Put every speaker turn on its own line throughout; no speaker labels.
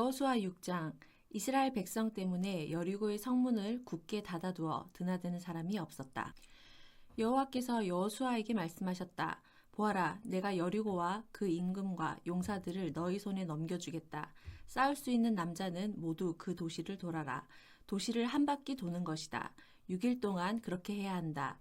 여호수아 6장. 이스라엘 백성 때문에 여리고의 성문을 굳게 닫아두어 드나드는 사람이 없었다. 여호와께서 여호수아에게 말씀하셨다. 보아라, 내가 여리고와 그 임금과 용사들을 너희 손에 넘겨주겠다. 싸울 수 있는 남자는 모두 그 도시를 돌아라. 도시를 한 바퀴 도는 것이다. 6일 동안 그렇게 해야 한다.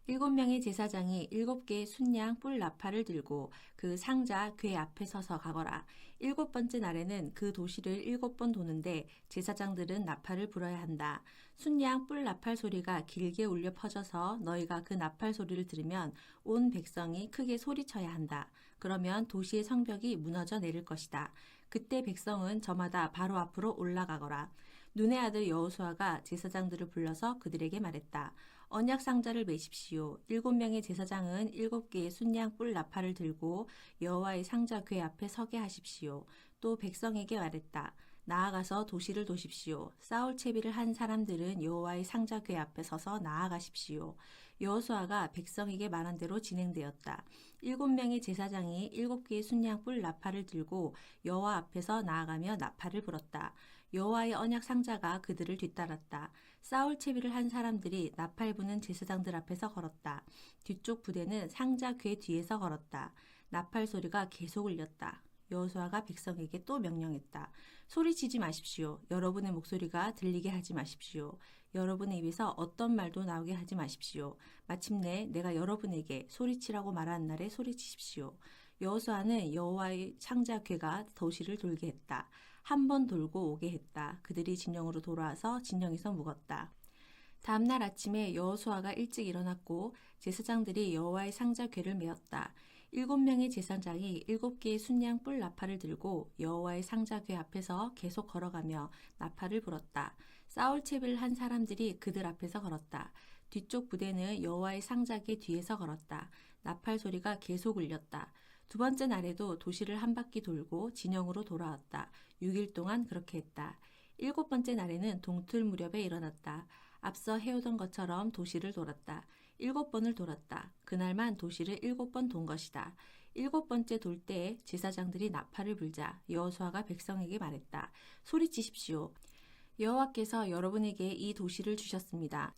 7명의 제사장이 7개의 순양 뿔 나팔을 들고 그 상자 궤 앞에 서서 가거라. 7번째 날에는 그 도시를 7번 도는데 제사장들은 나팔을 불어야 한다. 순양 뿔 나팔 소리가 길게 울려 퍼져서 너희가 그 나팔 소리를 들으면 온 백성이 크게 소리쳐야 한다. 그러면 도시의 성벽이 무너져 내릴 것이다. 그때 백성은 저마다 바로 앞으로 올라가거라. 눈의 아들 여호수아가 제사장들을 불러서 그들에게 말했다. 언약 상자를 메십시오. 7명의 제사장은 7개의 순양 뿔 나팔을 들고 여호와의 상자 궤 앞에 서게 하십시오. 또 백성에게 말했다. 나아가서 도시를 도십시오. 싸울 채비를 한 사람들은 여호와의 상자 궤 앞에 서서 나아가십시오. 여호수아가 백성에게 말한 대로 진행되었다. 7명의 제사장이 7개의 순양 뿔 나팔을 들고 여호와 앞에서 나아가며 나팔을 불었다. 여호와의 언약 상자가 그들을 뒤따랐다. 싸울 채비를 한 사람들이 나팔 부는 제사장들 앞에서 걸었다. 뒤쪽 부대는 상자 궤 뒤에서 걸었다. 나팔 소리가 계속 울렸다. 여호수아가 백성에게 또 명령했다. 소리치지 마십시오. 여러분의 목소리가 들리게 하지 마십시오. 여러분의 입에서 어떤 말도 나오게 하지 마십시오. 마침내 내가 여러분에게 소리치라고 말한 날에 소리치십시오. 여호수아는 여호와의 상자 궤가 도시를 돌게 했다. 한 번 돌고 오게 했다. 그들이 진영으로 돌아와서 진영에서 묵었다. 다음날 아침에 여호수아가 일찍 일어났고 제사장들이 여호와의 상자 궤를 메었다. 7명의 제사장이 7개의 순양 뿔 나팔을 들고 여호와의 상자 궤 앞에서 계속 걸어가며 나팔을 불었다. 싸울 채비를 한 사람들이 그들 앞에서 걸었다. 뒤쪽 부대는 여호와의 상자 궤 뒤에서 걸었다. 나팔 소리가 계속 울렸다. 2번째 날에도 도시를 한 바퀴 돌고 진영으로 돌아왔다. 6일 동안 그렇게 했다. 7번째 날에는 동틀 무렵에 일어났다. 앞서 해오던 것처럼 도시를 돌았다. 7번을 돌았다. 그날만 도시를 7번 돈 것이다. 7번째 돌 때에 제사장들이 나팔을 불자 여호수아가 백성에게 말했다. 소리치십시오. 여호와께서 여러분에게 이 도시를 주셨습니다.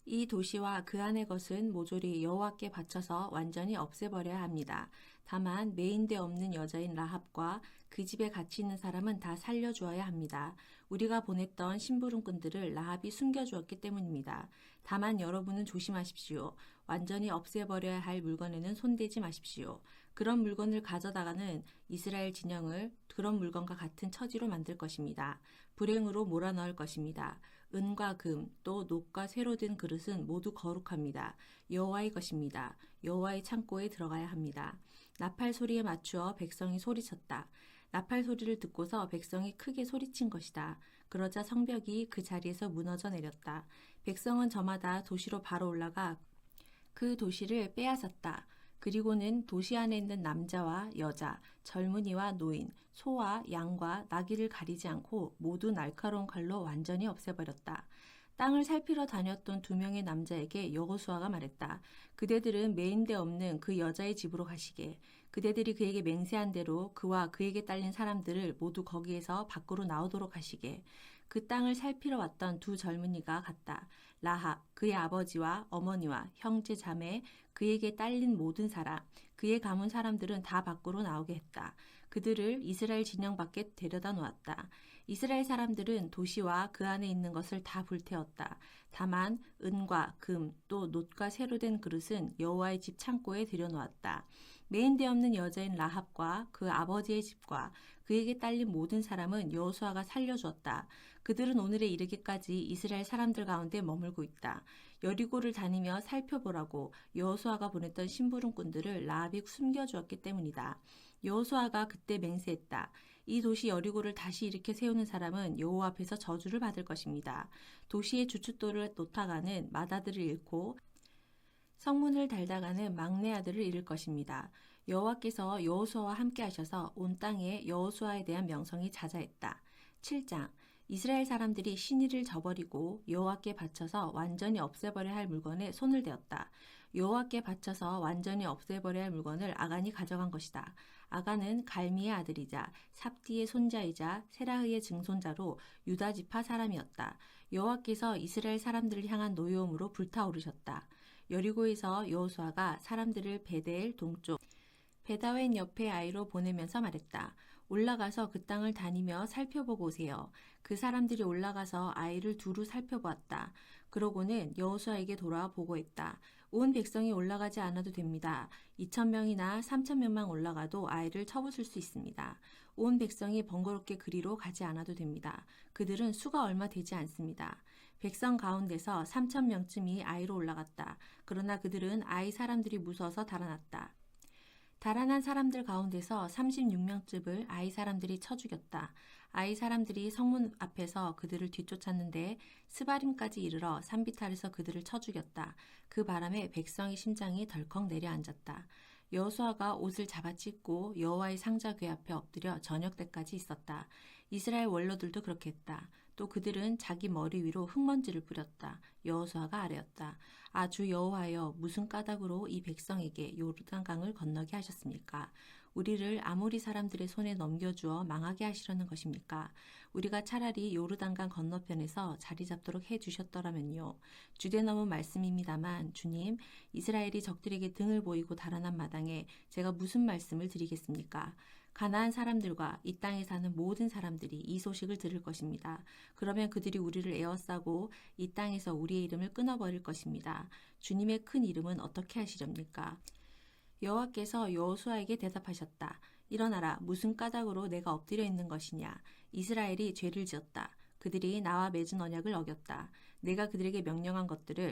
이 도시와 그 안의 것은 모조리 여호와께 바쳐서 완전히 없애버려야 합니다. 다만 매인대 없는 여자인 라합과 그 집에 같이 있는 사람은 다 살려주어야 합니다. 우리가 보냈던 심부름꾼들을 라합이 숨겨주었기 때문입니다. 다만 여러분은 조심하십시오. 완전히 없애버려야 할 물건에는 손대지 마십시오. 그런 물건을 가져다가는 이스라엘 진영을 그런 물건과 같은 처지로 만들 것입니다. 불행으로 몰아넣을 것입니다. 은과 금, 또 녹과 쇠로 된 그릇은 모두 거룩합니다. 여호와의 것입니다. 여호와의 창고에 들어가야 합니다. 나팔 소리에 맞추어 백성이 소리쳤다. 나팔 소리를 듣고서 백성이 크게 소리친 것이다. 그러자 성벽이 그 자리에서 무너져 내렸다. 백성은 저마다 도시로 바로 올라가 그 도시를 빼앗았다. 그리고는 도시 안에 있는 남자와 여자, 젊은이와 노인, 소와 양과 나귀를 가리지 않고 모두 날카로운 칼로 완전히 없애버렸다. 땅을 살피러 다녔던 2명의 남자에게 여호수아가 말했다. 그대들은 매인대 없는 그 여자의 집으로 가시게. 그대들이 그에게 맹세한 대로 그와 그에게 딸린 사람들을 모두 거기에서 밖으로 나오도록 하시게. 그 땅을 살피러 왔던 2 젊은이가 갔다. 라합, 그의 아버지와 어머니와 형제 자매, 그에게 딸린 모든 사람, 그의 가문 사람들은 다 밖으로 나오게 했다. 그들을 이스라엘 진영 밖에 데려다 놓았다. 이스라엘 사람들은 도시와 그 안에 있는 것을 다 불태웠다. 다만 은과 금, 또 놋과 쇠로 된 그릇은 여호와의 집 창고에 들여놓았다. 매인대 없는 여자인 라합과 그 아버지의 집과 그에게 딸린 모든 사람은 여호수아가 살려주었다. 그들은 오늘에 이르기까지 이스라엘 사람들 가운데 머물고 있다. 여리고를 다니며 살펴보라고 여호수아가 보냈던 심부름꾼들을 라합이 숨겨주었기 때문이다. 여호수아가 그때 맹세했다. 이 도시 여리고를 다시 일으켜 세우는 사람은 여호와 앞에서 저주를 받을 것입니다. 도시의 주춧돌을 놓다가는 맏아들을 잃고 성문을 달다가는 막내 아들을 잃을 것입니다. 여호와께서 여호수아와 함께 하셔서 온 땅에 여호수아에 대한 명성이 자자했다. 7장. 이스라엘 사람들이 신의를 저버리고 여호와께 바쳐서 완전히 없애버려야 할 물건에 손을 대었다. 여호와께 바쳐서 완전히 없애버려야 할 물건을 아간이 가져간 것이다. 아간은 갈미의 아들이자 삽디의 손자이자 세라흐의 증손자로 유다 지파 사람이었다. 여호와께서 이스라엘 사람들을 향한 노여움으로 불타오르셨다. 여리고에서 여호수아가 사람들을 베델 동쪽 베다웬 옆에 아이로 보내면서 말했다. 올라가서 그 땅을 다니며 살펴보고 오세요. 그 사람들이 올라가서 아이를 두루 살펴보았다. 그러고는 여호수아에게 돌아와 보고했다. 온 백성이 올라가지 않아도 됩니다. 2,000명이나 3,000명만 올라가도 아이를 쳐부술 수 있습니다. 온 백성이 번거롭게 그리로 가지 않아도 됩니다. 그들은 수가 얼마 되지 않습니다. 백성 가운데서 3,000명쯤이 아이로 올라갔다. 그러나 그들은 아이 사람들이 무서워서 달아났다. 달아난 사람들 가운데서 36명쯤을 아이 사람들이 쳐 죽였다. 아이 사람들이 성문 앞에서 그들을 뒤쫓았는데 스바림까지 이르러 산비탈에서 그들을 쳐 죽였다. 그 바람에 백성의 심장이 덜컥 내려앉았다. 여호수아가 옷을 잡아찢고 여호와의 상자 궤 앞에 엎드려 저녁 때까지 있었다. 이스라엘 원로들도 그렇게 했다. 또 그들은 자기 머리 위로 흙먼지를 뿌렸다. 여호수아가 아뢰었다. 아, 주 여호와여, 무슨 까닭으로 이 백성에게 요르단강을 건너게 하셨습니까? 우리를 아모리 사람들의 손에 넘겨주어 망하게 하시려는 것입니까? 우리가 차라리 요르단강 건너편에서 자리 잡도록 해주셨더라면요. 주제 넘은 말씀입니다만 주님, 이스라엘이 적들에게 등을 보이고 달아난 마당에 제가 무슨 말씀을 드리겠습니까? 가나안 사람들과 이 땅에 사는 모든 사람들이 이 소식을 들을 것입니다. 그러면 그들이 우리를 에워싸고 이 땅에서 우리의 이름을 끊어버릴 것입니다. 주님의 큰 이름은 어떻게 하시렵니까? 여호와께서 여호수아에게 대답하셨다. 일어나라. 무슨 까닭으로 내가 엎드려 있는 것이냐. 이스라엘이 죄를 지었다. 그들이 나와 맺은 언약을 어겼다. 내가 그들에게 명령한 것들을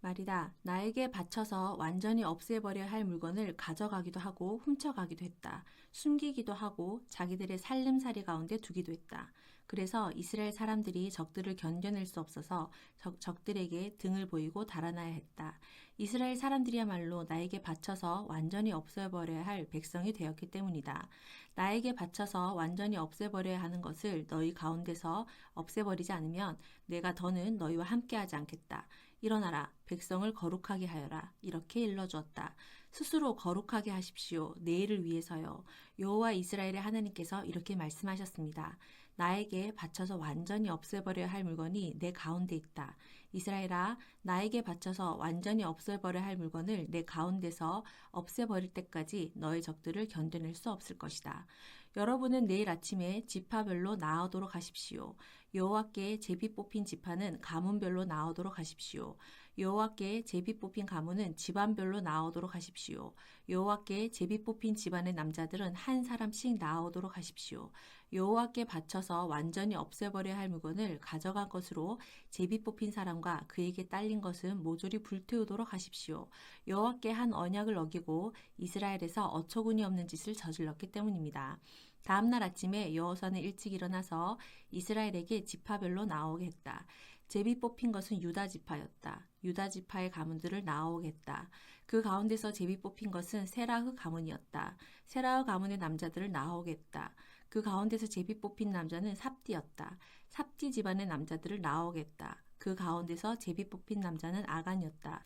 말이다. 나에게 바쳐서 완전히 없애버려야 할 물건을 가져가기도 하고 훔쳐가기도 했다. 숨기기도 하고 자기들의 살림살이 가운데 두기도 했다. 그래서 이스라엘 사람들이 적들을 견뎌낼 수 없어서 적들에게 등을 보이고 달아나야 했다. 이스라엘 사람들이야말로 나에게 바쳐서 완전히 없애버려야 할 백성이 되었기 때문이다. 나에게 바쳐서 완전히 없애버려야 하는 것을 너희 가운데서 없애버리지 않으면 내가 더는 너희와 함께하지 않겠다. 일어나라. 백성을 거룩하게 하여라. 이렇게 일러주었다. 스스로 거룩하게 하십시오. 내일을 위해서요. 여호와 이스라엘의 하나님께서 이렇게 말씀하셨습니다. 나에게 바쳐서 완전히 없애버려야 할 물건이 내 가운데 있다. 이스라엘아, 나에게 바쳐서 완전히 없애버려야 할 물건을 내 가운데서 없애버릴 때까지 너의 적들을 견뎌낼 수 없을 것이다. 여러분은 내일 아침에 지파별로 나오도록 하십시오. 여호와께 제비 뽑힌 지파는 가문별로 나오도록 하십시오. 여호와께 제비 뽑힌 가문은 집안별로 나오도록 하십시오. 여호와께 제비 뽑힌 집안의 남자들은 한 사람씩 나오도록 하십시오. 여호와께 바쳐서 완전히 없애버려야 할 물건을 가져간 것으로 제비 뽑힌 사람과 그에게 딸린 것은 모조리 불태우도록 하십시오. 여호와께 한 언약을 어기고 이스라엘에서 어처구니 없는 짓을 저질렀기 때문입니다. 다음날 아침에 여호수아는 일찍 일어나서 이스라엘에게 지파별로 나오게 했다. 제비 뽑힌 것은 유다 지파였다. 유다 지파의 가문들을 나오게 했다. 그 가운데서 제비 뽑힌 것은 세라흐 가문이었다. 세라흐 가문의 남자들을 나오게 했다. 그 가운데서 제비 뽑힌 남자는 삽디였다. 삽디 집안의 남자들을 나오게 했다. 그 가운데서 제비 뽑힌 남자는 아간이었다.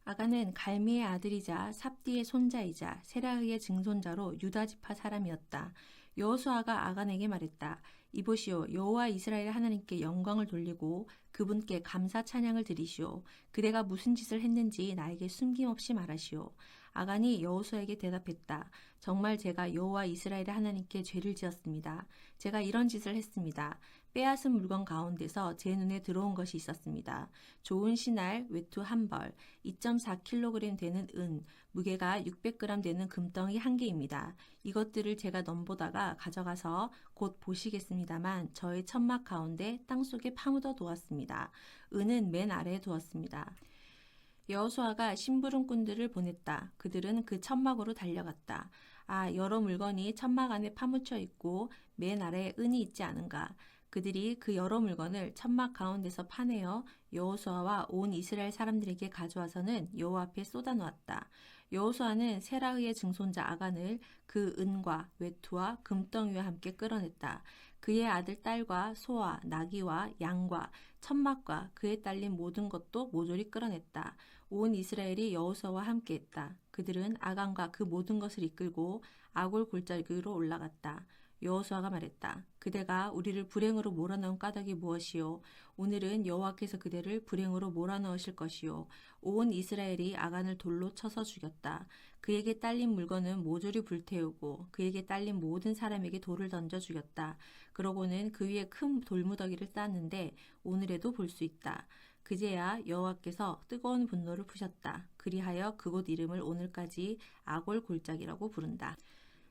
아간은 갈미의 아들이자 삽디의 손자이자 세라흐의 증손자로 유다 지파 사람이었다. 여호수아가 아간에게 말했다. 이보시오, 여호와 이스라엘 하나님께 영광을 돌리고 그분께 감사 찬양을 드리시오. 그대가 무슨 짓을 했는지 나에게 숨김없이 말하시오. 아간이 여호수아에게 대답했다. 정말 제가 여호와 이스라엘의 하나님께 죄를 지었습니다. 제가 이런 짓을 했습니다. 빼앗은 물건 가운데서 제 눈에 들어온 것이 있었습니다. 좋은 신알, 외투 한 벌, 2.4kg 되는 은, 무게가 600g 되는 금덩이 한 개입니다. 이것들을 제가 넘보다가 가져가서 곧 보시겠습니다만 저의 천막 가운데 땅속에 파묻어 두었습니다. 은은 맨 아래에 두었습니다. 여호수아가 심부름꾼들을 보냈다. 그들은 그 천막으로 달려갔다. 아, 여러 물건이 천막 안에 파묻혀 있고 맨 아래에 은이 있지 않은가. 그들이 그 여러 물건을 천막 가운데서 파내어 여호수아와 온 이스라엘 사람들에게 가져와서는 여호와 앞에 쏟아놓았다. 여호수아는 세라흐의 증손자 아간을 그 은과 외투와 금덩이와 함께 끌어냈다. 그의 아들 딸과 소와 나귀와 양과 천막과 그에 딸린 모든 것도 모조리 끌어냈다. 온 이스라엘이 여호수아와 함께했다. 그들은 아간과 그 모든 것을 이끌고 아골 골짜기로 올라갔다. 여호수아가 말했다. 그대가 우리를 불행으로 몰아넣은 까닭이 무엇이요? 오늘은 여호와께서 그대를 불행으로 몰아넣으실 것이요. 온 이스라엘이 아간을 돌로 쳐서 죽였다. 그에게 딸린 물건은 모조리 불태우고 그에게 딸린 모든 사람에게 돌을 던져 죽였다. 그러고는 그 위에 큰 돌무더기를 쌓았는데 오늘에도 볼 수 있다. 그제야 여호와께서 뜨거운 분노를 푸셨다. 그리하여 그곳 이름을 오늘까지 아골 골짜기라고 부른다.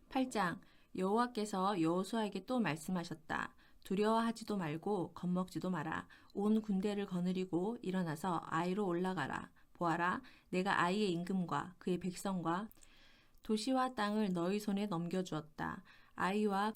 8장 여호와께서 여호수아에게 또 말씀하셨다. 두려워하지도 말고 겁먹지도 마라. 온 군대를 거느리고 일어나서 아이로 올라가라. 보아라, 내가 아이의 임금과 그의 백성과 도시와 땅을 너희 손에 넘겨주었다. 아이와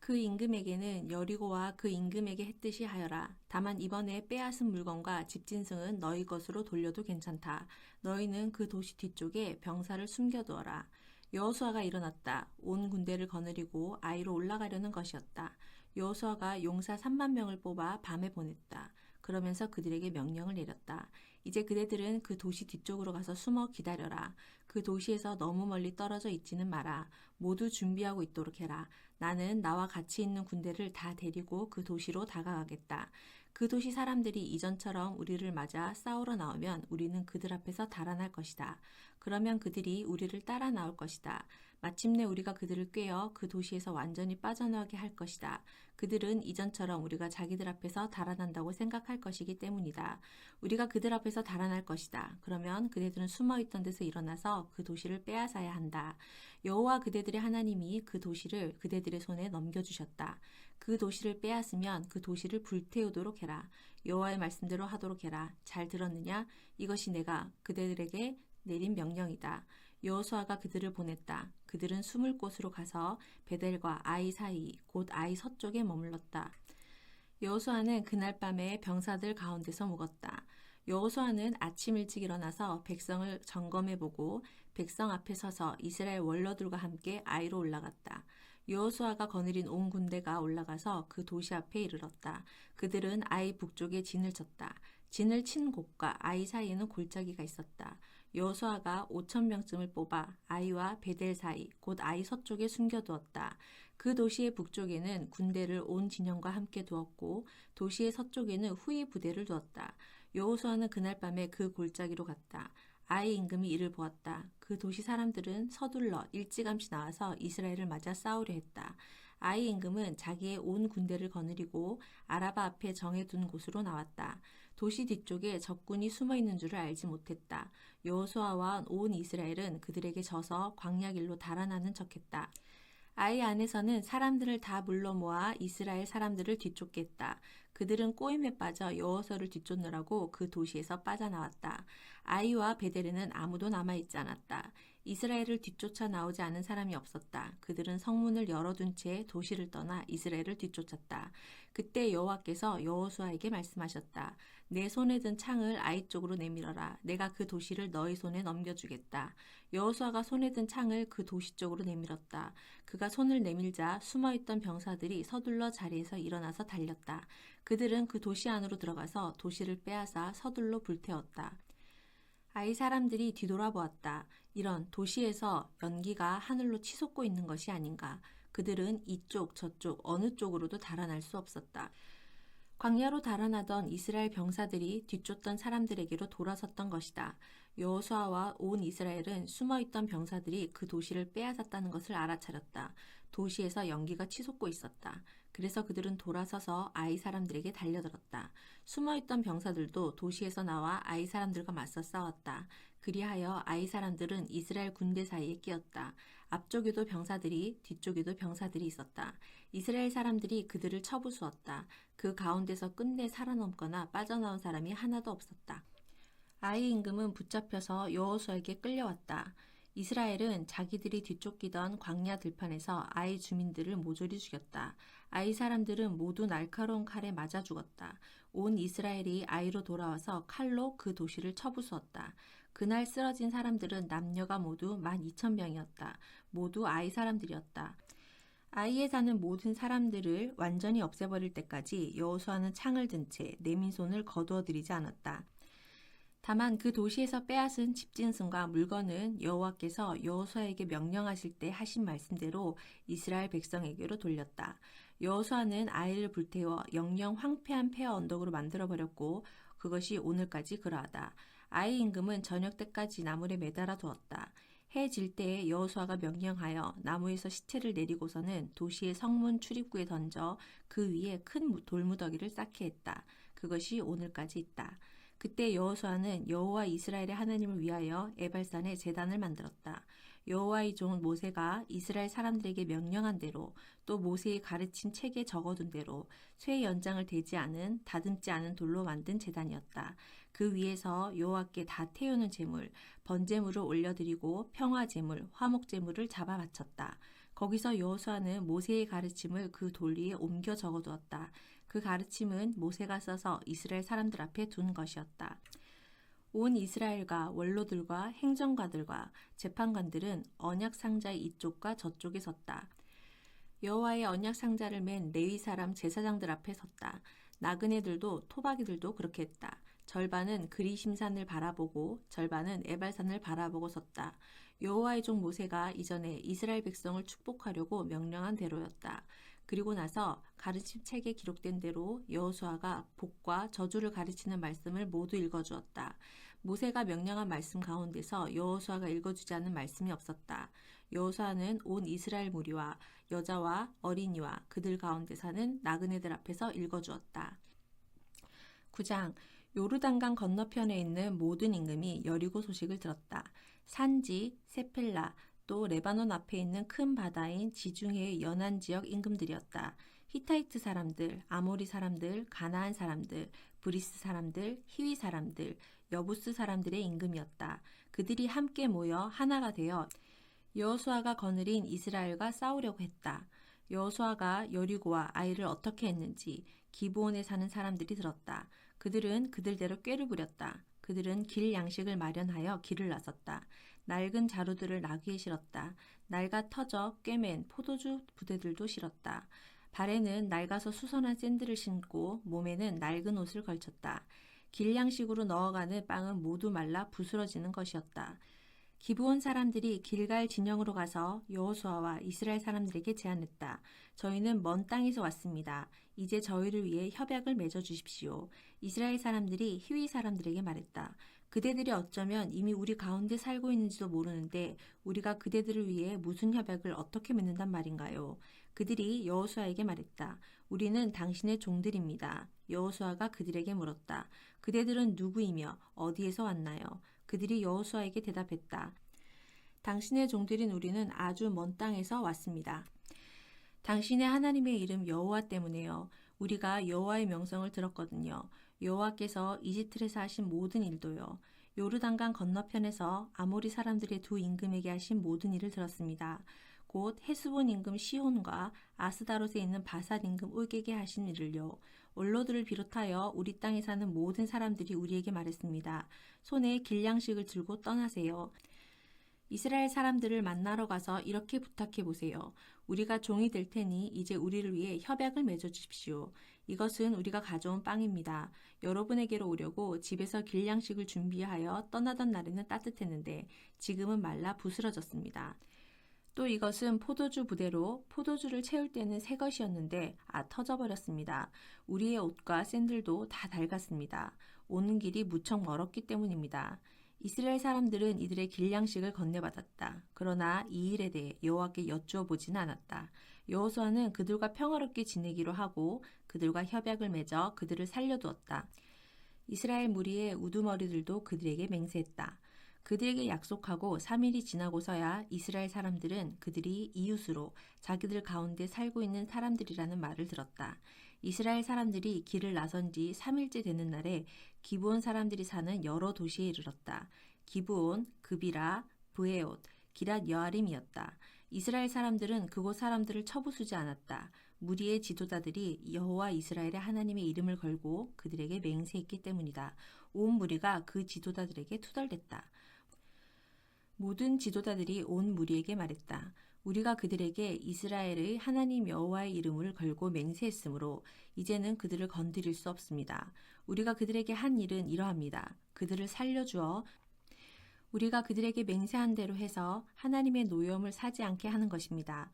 그 임금에게는 여리고와 그 임금에게 했듯이 하여라. 다만 이번에 빼앗은 물건과 집진승은 너희 것으로 돌려도 괜찮다. 너희는 그 도시 뒤쪽에 병사를 숨겨두어라. 여호수아가 일어났다. 온 군대를 거느리고 아이로 올라가려는 것이었다. 여호수아가 용사 3만 명을 뽑아 밤에 보냈다. 그러면서 그들에게 명령을 내렸다. 이제 그대들은 그 도시 뒤쪽으로 가서 숨어 기다려라. 그 도시에서 너무 멀리 떨어져 있지는 마라. 모두 준비하고 있도록 해라. 나는 나와 같이 있는 군대를 다 데리고 그 도시로 다가가겠다. 그 도시 사람들이 이전처럼 우리를 맞아 싸우러 나오면 우리는 그들 앞에서 달아날 것이다. 그러면 그들이 우리를 따라 나올 것이다. 마침내 우리가 그들을 꿰어 그 도시에서 완전히 빠져나오게 할 것이다. 그들은 이전처럼 우리가 자기들 앞에서 달아난다고 생각할 것이기 때문이다. 우리가 그들 앞에서 달아날 것이다. 그러면 그대들은 숨어있던 데서 일어나서 그 도시를 빼앗아야 한다. 여호와 그대들의 하나님이 그 도시를 그대들의 손에 넘겨주셨다. 그 도시를 빼앗으면 그 도시를 불태우도록 해라. 여호와의 말씀대로 하도록 해라. 잘 들었느냐? 이것이 내가 그대들에게 내린 명령이다. 여호수아가 그들을 보냈다. 그들은 숨을 곳으로 가서 베델과 아이 사이 곧 아이 서쪽에 머물렀다. 여호수아는 그날 밤에 병사들 가운데서 묵었다. 여호수아는 아침 일찍 일어나서 백성을 점검해보고 백성 앞에 서서 이스라엘 원로들과 함께 아이로 올라갔다. 여호수아가 거느린 온 군대가 올라가서 그 도시 앞에 이르렀다. 그들은 아이 북쪽에 진을 쳤다. 진을 친 곳과 아이 사이에는 골짜기가 있었다. 여호수아가 5,000명쯤을 뽑아 아이와 베델 사이 곧 아이 서쪽에 숨겨두었다. 그 도시의 북쪽에는 군대를 온 진영과 함께 두었고 도시의 서쪽에는 후위 부대를 두었다. 여호수아는 그날 밤에 그 골짜기로 갔다. 아이 임금이 이를 보았다. 그 도시 사람들은 서둘러 일찌감치 나와서 이스라엘을 맞아 싸우려 했다. 아이 임금은 자기의 온 군대를 거느리고 아라바 앞에 정해둔 곳으로 나왔다. 도시 뒤쪽에 적군이 숨어있는 줄을 알지 못했다. 여호수아와 온 이스라엘은 그들에게 져서 광야길로 달아나는 척했다. 아이 안에서는 사람들을 다 물러 모아 이스라엘 사람들을 뒤쫓겠다. 그들은 꼬임에 빠져 여호수아를 뒤쫓느라고 그 도시에서 빠져나왔다. 아이와 베델에는 아무도 남아있지 않았다. 이스라엘을 뒤쫓아 나오지 않은 사람이 없었다. 그들은 성문을 열어둔 채 도시를 떠나 이스라엘을 뒤쫓았다. 그때 여호와께서 여호수아에게 말씀하셨다. 내 손에 든 창을 아이 쪽으로 내밀어라. 내가 그 도시를 너희 손에 넘겨주겠다. 여호수아가 손에 든 창을 그 도시 쪽으로 내밀었다. 그가 손을 내밀자 숨어있던 병사들이 서둘러 자리에서 일어나서 달렸다. 그들은 그 도시 안으로 들어가서 도시를 빼앗아 서둘러 불태웠다. 아이 사람들이 뒤돌아보았다. 이런 도시에서 연기가 하늘로 치솟고 있는 것이 아닌가. 그들은 이쪽 저쪽 어느 쪽으로도 달아날 수 없었다. 광야로 달아나던 이스라엘 병사들이 뒤쫓던 사람들에게로 돌아섰던 것이다. 여호수아와 온 이스라엘은 숨어있던 병사들이 그 도시를 빼앗았다는 것을 알아차렸다. 도시에서 연기가 치솟고 있었다. 그래서 그들은 돌아서서 아이 사람들에게 달려들었다. 숨어있던 병사들도 도시에서 나와 아이 사람들과 맞서 싸웠다. 그리하여 아이 사람들은 이스라엘 군대 사이에 끼었다. 앞쪽에도 병사들이 뒤쪽에도 병사들이 있었다. 이스라엘 사람들이 그들을 쳐부수었다. 그 가운데서 끝내 살아남거나 빠져나온 사람이 하나도 없었다. 아이 임금은 붙잡혀서 여호수아에게 끌려왔다. 이스라엘은 자기들이 뒤쫓기던 광야 들판에서 아이 주민들을 모조리 죽였다. 아이 사람들은 모두 날카로운 칼에 맞아 죽었다. 온 이스라엘이 아이로 돌아와서 칼로 그 도시를 쳐부수었다. 그날 쓰러진 사람들은 남녀가 모두 12,000명이었다. 모두 아이 사람들이었다. 아이에 사는 모든 사람들을 완전히 없애버릴 때까지 여호수아는 창을 든 채 내민 손을 거두어 들이지 않았다. 다만 그 도시에서 빼앗은 집짐승과 물건은 여호와께서 여호수아에게 명령하실 때 하신 말씀대로 이스라엘 백성에게로 돌렸다. 여호수아는 아이를 불태워 영영 황폐한 폐허 언덕으로 만들어버렸고 그것이 오늘까지 그러하다. 아이 임금은 저녁 때까지 나물에 매달아 두었다. 해 질 때에 여호수아가 명령하여 나무에서 시체를 내리고서는 도시의 성문 출입구에 던져 그 위에 큰 돌무더기를 쌓게 했다. 그것이 오늘까지 있다. 그때 여호수아는 여호와 이스라엘의 하나님을 위하여 에발산에 제단을 만들었다. 여호와의 종 모세가 이스라엘 사람들에게 명령한 대로 또 모세의 가르친 책에 적어둔 대로 쇠 연장을 대지 않은 다듬지 않은 돌로 만든 제단이었다. 그 위에서 여호와께 다 태우는 제물, 번제물을 올려드리고 평화제물, 화목제물을 잡아 바쳤다. 거기서 여호수아는 모세의 가르침을 그 돌 위에 옮겨 적어두었다. 그 가르침은 모세가 써서 이스라엘 사람들 앞에 둔 것이었다. 온 이스라엘과 원로들과 행정가들과 재판관들은 언약 상자의 이쪽과 저쪽에 섰다. 여호와의 언약 상자를 맨 레위 사람 제사장들 앞에 섰다. 나그네들도 토박이들도 그렇게 했다. 절반은 그리심산을 바라보고 절반은 에발산을 바라보고 섰다. 여호와의 종 모세가 이전에 이스라엘 백성을 축복하려고 명령한 대로였다. 그리고 나서 가르침 책에 기록된 대로 여호수아가 복과 저주를 가르치는 말씀을 모두 읽어주었다. 모세가 명령한 말씀 가운데서 여호수아가 읽어주지 않은 말씀이 없었다. 여호수아는 온 이스라엘 무리와 여자와 어린이와 그들 가운데 사는 나그네들 앞에서 읽어주었다. 9장 요르단강 건너편에 있는 모든 임금이 여리고 소식을 들었다. 산지, 세펠라, 또 레바논 앞에 있는 큰 바다인 지중해의 연안 지역 임금들이었다. 히타이트 사람들, 아모리 사람들, 가나안 사람들, 브리스 사람들, 히위 사람들, 여부스 사람들의 임금이었다. 그들이 함께 모여 하나가 되어 여호수아가 거느린 이스라엘과 싸우려고 했다. 여호수아가 여리고와 아이를 어떻게 했는지 기브온에 사는 사람들이 들었다. 그들은 그들대로 꾀를 부렸다. 그들은 길 양식을 마련하여 길을 나섰다. 낡은 자루들을 나귀에 실었다. 낡아 터져 꿰맨 포도주 부대들도 실었다. 발에는 낡아서 수선한 샌들을 신고 몸에는 낡은 옷을 걸쳤다. 길 양식으로 넣어가는 빵은 모두 말라 부스러지는 것이었다. 기브온 사람들이 길갈 진영으로 가서 여호수아와 이스라엘 사람들에게 제안했다. 저희는 먼 땅에서 왔습니다. 이제 저희를 위해 협약을 맺어 주십시오. 이스라엘 사람들이 히위 사람들에게 말했다. 그대들이 어쩌면 이미 우리 가운데 살고 있는지도 모르는데 우리가 그대들을 위해 무슨 협약을 어떻게 맺는단 말인가요? 그들이 여호수아에게 말했다. 우리는 당신의 종들입니다. 여호수아가 그들에게 물었다. 그대들은 누구이며 어디에서 왔나요? 그들이 여호수아에게 대답했다. 당신의 종들인 우리는 아주 먼 땅에서 왔습니다. 당신의 하나님의 이름 여호와 때문에요. 우리가 여호와의 명성을 들었거든요. 여호와께서 이집트에서 하신 모든 일도요. 요르단강 건너편에서 아모리 사람들의 두 임금에게 하신 모든 일을 들었습니다. 곧 헤스본 임금 시혼과 아스다롯에 있는 바산 임금 올게게 하신 일을요. 원로들을 비롯하여 우리 땅에 사는 모든 사람들이 우리에게 말했습니다. 손에 길양식을 들고 떠나세요. 이스라엘 사람들을 만나러 가서 이렇게 부탁해 보세요. 우리가 종이 될 테니 이제 우리를 위해 협약을 맺어 주십시오. 이것은 우리가 가져온 빵입니다. 여러분에게로 오려고 집에서 길양식을 준비하여 떠나던 날에는 따뜻했는데 지금은 말라 부스러졌습니다. 또 이것은 포도주 부대로 포도주를 채울 때는 새 것이었는데 터져버렸습니다. 우리의 옷과 샌들도 다 낡았습니다. 오는 길이 무척 멀었기 때문입니다. 이스라엘 사람들은 이들의 길양식을 건네받았다. 그러나 이 일에 대해 여호와께 여쭈어 보지는 않았다. 여호수아는 그들과 평화롭게 지내기로 하고 그들과 협약을 맺어 그들을 살려두었다. 이스라엘 무리의 우두머리들도 그들에게 맹세했다. 그들에게 약속하고 3일이 지나고서야 이스라엘 사람들은 그들이 이웃으로 자기들 가운데 살고 있는 사람들이라는 말을 들었다. 이스라엘 사람들이 길을 나선 지 3일째 되는 날에 기브온 사람들이 사는 여러 도시에 이르렀다. 기브온, 그비라, 브에옷, 기랏 여아림이었다. 이스라엘 사람들은 그곳 사람들을 쳐부수지 않았다. 무리의 지도자들이 여호와 이스라엘의 하나님의 이름을 걸고 그들에게 맹세했기 때문이다. 온 무리가 그 지도자들에게 투덜댔다. 모든 지도자들이 온 무리에게 말했다. 우리가 그들에게 이스라엘의 하나님 여호와의 이름을 걸고 맹세했으므로 이제는 그들을 건드릴 수 없습니다. 우리가 그들에게 한 일은 이러합니다. 그들을 살려주어 우리가 그들에게 맹세한 대로 해서 하나님의 노여움을 사지 않게 하는 것입니다.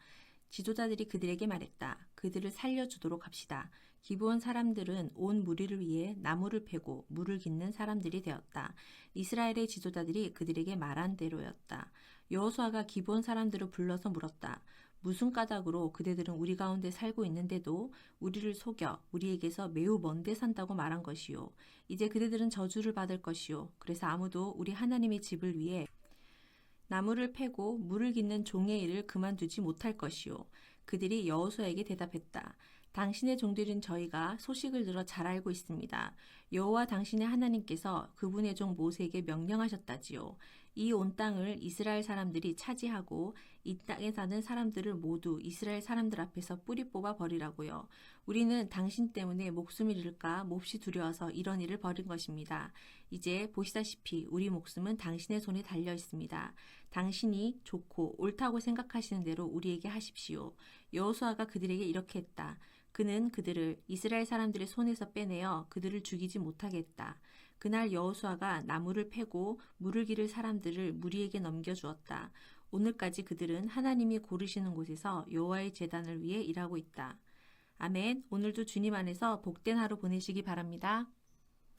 지도자들이 그들에게 말했다. 그들을 살려주도록 합시다. 기브온 사람들은 온 무리를 위해 나무를 패고 물을 깃는 사람들이 되었다. 이스라엘의 지도자들이 그들에게 말한 대로였다. 여호수아가 기브온 사람들을 불러서 물었다. 무슨 까닭으로 그대들은 우리 가운데 살고 있는데도 우리를 속여 우리에게서 매우 먼데 산다고 말한 것이요. 이제 그대들은 저주를 받을 것이요. 그래서 아무도 우리 하나님의 집을 위해 나무를 패고 물을 깃는 종의 일을 그만두지 못할 것이요. 그들이 여호수아에게 대답했다. 당신의 종들인 저희가 소식을 들어 잘 알고 있습니다. 여호와 당신의 하나님께서 그분의 종 모세에게 명령하셨다지요. 이 온 땅을 이스라엘 사람들이 차지하고 이 땅에 사는 사람들을 모두 이스라엘 사람들 앞에서 뿌리 뽑아 버리라고요. 우리는 당신 때문에 목숨을 잃을까 몹시 두려워서 이런 일을 벌인 것입니다. 이제 보시다시피 우리 목숨은 당신의 손에 달려 있습니다. 당신이 좋고 옳다고 생각하시는 대로 우리에게 하십시오. 여호수아가 그들에게 이렇게 했다. 그는 그들을 이스라엘 사람들의 손에서 빼내어 그들을 죽이지 못하게 했다. 그날 여호수아가 나무를 패고 물을 기를 사람들을 무리에게 넘겨주었다. 오늘까지 그들은 하나님이 고르시는 곳에서 여호와의 제단을 위해 일하고 있다. 아멘. 오늘도 주님 안에서 복된 하루 보내시기 바랍니다.